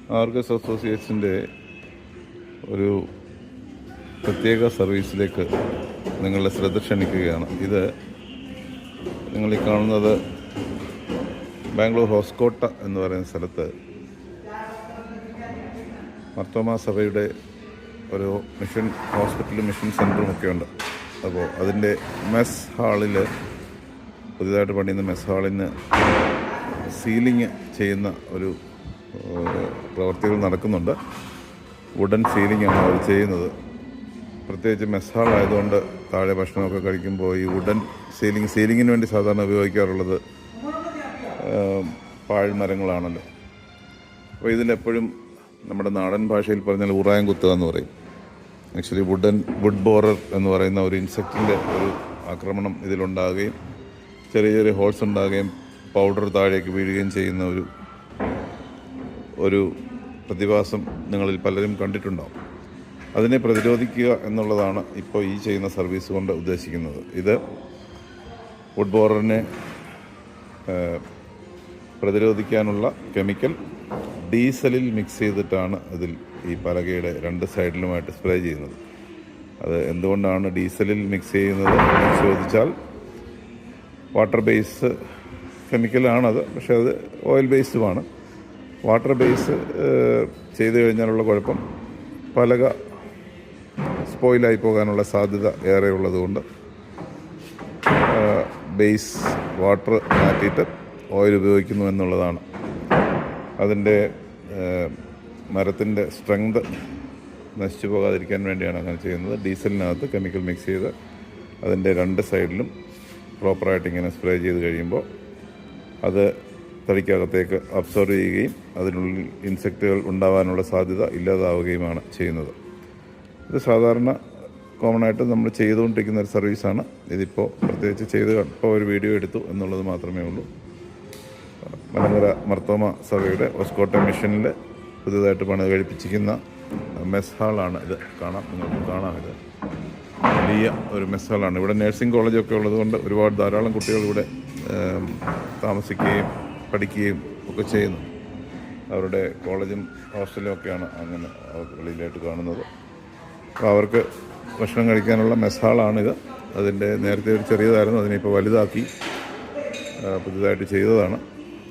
Args അസോസിയേറ്റ്സിൻ്റെ ഒരു പ്രത്യേക സർവീസിലേക്ക് നിങ്ങളുടെ ശ്രദ്ധ ക്ഷണിക്കുകയാണ്. ഇത് നിങ്ങൾ ഈ കാണുന്നത് ബാംഗ്ലൂർ ഹോസ്കോട്ട എന്ന് പറയുന്ന സ്ഥലത്ത് മർത്തോമാ സഭയുടെ ഒരു മിഷൻ ഹോസ്പിറ്റലും മിഷൻ സെൻറ്ററും ഒക്കെ ഉണ്ട്. അപ്പോൾ അതിൻ്റെ മെസ് ഹാളിൽ പുതിയതായിട്ട് പണിയുന്ന മെസ് ഹാളിന് സീലിംഗ് ചെയ്യുന്ന ഒരു പ്രവർത്തികൾ നടക്കുന്നുണ്ട്. വുഡൻ സീലിംഗാണ് അവർ ചെയ്യുന്നത്. പ്രത്യേകിച്ച് മെസ് ഹാൾ ആയതുകൊണ്ട് താഴെ ഭക്ഷണമൊക്കെ കഴിക്കുമ്പോൾ ഈ വുഡൻ സീലിങ്ങിന് വേണ്ടി സാധാരണ ഉപയോഗിക്കാറുള്ളത് പാഴ്മരങ്ങളാണല്ലോ. അപ്പോൾ ഇതിലെപ്പോഴും നമ്മുടെ നാടൻ ഭാഷയിൽ പറഞ്ഞാൽ ഉറായം കുത്തുക എന്ന് പറയും. ആക്ച്വലി വുഡ് ബോറർ എന്ന് പറയുന്ന ഒരു ഇൻസെക്റ്റിൻ്റെ ഒരു ആക്രമണം ഇതിലുണ്ടാകുകയും ചെറിയ ചെറിയ ഹോൾസ് ഉണ്ടാകുകയും പൗഡർ താഴേക്ക് വീഴുകയും ചെയ്യുന്ന ഒരു പ്രതിഭാസം നിങ്ങളിൽ പലരും കണ്ടിട്ടുണ്ടാവും. അതിനെ പ്രതിരോധിക്കുക എന്നുള്ളതാണ് ഇപ്പോൾ ഈ ചെയ്യുന്ന സർവീസ് കൊണ്ട് ഉദ്ദേശിക്കുന്നത്. ഇത് വുഡ് ബോററിനെ പ്രതിരോധിക്കാനുള്ള കെമിക്കൽ ഡീസലിൽ മിക്സ് ചെയ്തിട്ടാണ് അതിൽ ഈ പലകയുടെ രണ്ട് സൈഡിലുമായിട്ട് സ്പ്രേ ചെയ്യുന്നത്. അത് എന്തുകൊണ്ടാണ് ഡീസലിൽ മിക്സ് ചെയ്യുന്നത് എന്ന് ചോദിച്ചാൽ, വാട്ടർ ബേസ് കെമിക്കലാണത്, പക്ഷേ അത് ഓയിൽ ബേസ്ഡുമാണ്. വാട്ടർ ബേസ് ചെയ്തു കഴിഞ്ഞാലുള്ള കുഴപ്പം പലക സ്പോയിലായി പോകാനുള്ള സാധ്യത ഏറെ ഉള്ളതുകൊണ്ട് ബേസ് വാട്ടർ മാറ്റിയിട്ട് ഓയിൽ ഉപയോഗിക്കുന്നു എന്നുള്ളതാണ്. അതിൻ്റെ മരത്തിൻ്റെ സ്ട്രെങ്ത് നശിച്ചു പോകാതിരിക്കാൻ വേണ്ടിയാണ് അങ്ങനെ ചെയ്യുന്നത്. ഡീസലിനകത്ത് കെമിക്കൽ മിക്സ് ചെയ്ത് അതിൻ്റെ രണ്ട് സൈഡിലും പ്രോപ്പറായിട്ട് ഇങ്ങനെ സ്പ്രേ ചെയ്ത് കഴിയുമ്പോൾ അത് തടിക്കകത്തേക്ക് അബ്സോർവ് ചെയ്യുകയും അതിനുള്ളിൽ ഇൻസെക്റ്റുകൾ ഉണ്ടാകാനുള്ള സാധ്യത ഇല്ലാതാവുകയുമാണ് ചെയ്യുന്നത്. ഇത് സാധാരണ കോമൺ ആയിട്ട് നമ്മൾ ചെയ്തുകൊണ്ടിരിക്കുന്ന ഒരു സർവീസാണ്. ഇതിപ്പോൾ പ്രത്യേകിച്ച് ഇപ്പോൾ ഒരു വീഡിയോ എടുത്തു എന്നുള്ളത് മാത്രമേ ഉള്ളൂ. മലങ്കര മർത്തോമ സഭയുടെ ഹോസ്കോട്ട മിഷനിൽ പുതിയതായിട്ട് പണി കഴിപ്പിച്ചിരിക്കുന്ന മെസ് ഹാളാണ് ഇത്. നിങ്ങൾക്ക് കാണാം. ഇത് വലിയ ഒരു മെസ് ഹാളാണ്. ഇവിടെ നഴ്സിംഗ് കോളേജൊക്കെ ഉള്ളതുകൊണ്ട് ധാരാളം കുട്ടികൾ ഇവിടെ താമസിക്കുകയും പഠിക്കുകയും ഒക്കെ ചെയ്യുന്നു. അവരുടെ കോളേജും ഹോസ്റ്റലും ഒക്കെയാണ് അങ്ങനെ വെളിയിലായിട്ട് കാണുന്നത്. അപ്പോൾ അവർക്ക് ഭക്ഷണം കഴിക്കാനുള്ള മെസ് ഹാളാണിത്. അതിൻ്റെ നേരത്തെ ഒരു ചെറിയതായിരുന്നു, അതിനിപ്പോൾ വലുതാക്കി പുതിയതായിട്ട് ചെയ്തതാണ്.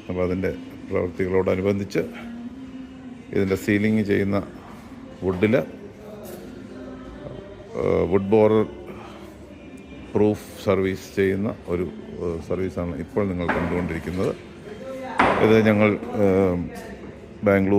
അപ്പോൾ അതിൻ്റെ പ്രവൃത്തികളോടനുബന്ധിച്ച് ഇതിൻ്റെ സീലിംഗ് ചെയ്യുന്ന വുഡ് ബോറർ പ്രൂഫ് സർവീസ് ചെയ്യുന്ന ഒരു സർവീസാണ് ഇപ്പോൾ നിങ്ങൾ കണ്ടുകൊണ്ടിരിക്കുന്നത്. ഇത് ഞങ്ങൾ ബാംഗ്ലൂർ